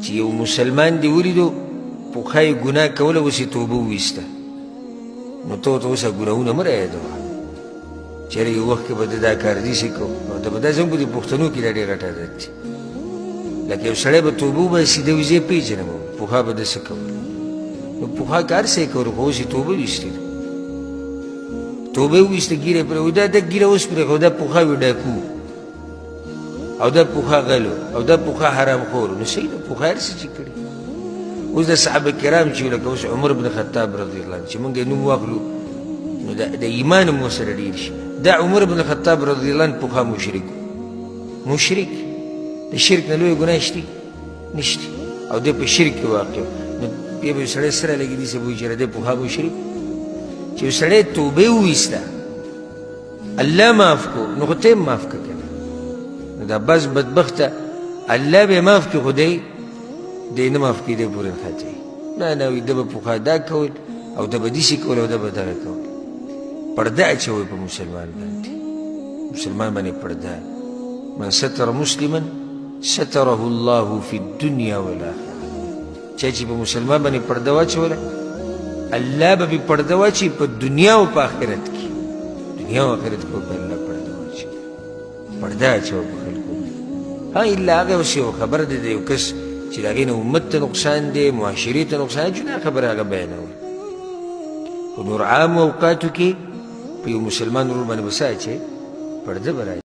چې یو مسلمان دې ولیدو پخوا یې ګناه کوله اوس یې توبه وویسته نو ته ورته اوس ګناهونه مه رایادوه چېرې یو وخت کې به ده دا کار داسې کوو نو ته به دا زموږ په دې پښتنو کې دا ډېر غټ عادت دی لکه یو سړی به توبه وباسي ده وایي زه یې پېژنم پخوا به داسې کول نو پخوا که هر څه یې کولو خو اوس یې توبه ویستې ده توبه یې وویسته ږیره پرې وایي دا ږیره اوس پرېښوه دا پخوا وي ډاکو او دا پخوا غلو او دا پخوا حرام خور نو صحیح ده پخوا هر څه چې کړي اوس د صحابه کرام چې لکه اوس عمر بن خطاب رضی الله عنه چې موږ یې نوم واخلو نو د ایمان هم ورسره ډېر شي دا عمر بن خطاب رضی الله عنه پخوا مشرک د شرک نه لویه ګناه شته نشته او دی په شرک کې واقع نو بیا به یو سړی سره لګي داسې به وایي چې دی پخوا مشرک چې یو سړی توبه یې وویسته الله معاف کو نو خو ته یې معاف که که نو دا بس بدبخته الله به یې معاف کړي خو دی نه معاف کېدی پورې نښتې نه وایي ده به پخوا دا کول او ده به داسې کول او ده به دغه کول پرده اچوئ په مسلمان باندې مسلمان باندې پرده من ستر مسلما ستره الله في الدنيا والآخرة چا چې په مسلمان باندې پرده واچوله الله به پې پرده واچوي په دنیا او په آخرت کې دنیا او آخرت کې به الله پرده واچوي پرده اچوه په خلکو ها الا هغه اوس یو خبر دی د یو کس چې د هغې نه امت ته نقصان دی معاشرې ته نقصان دی جدا خبره هغه بیانول خو نور عام اوقاتو کې په یو مسلمان ورور باندې به څه اچوي پرده به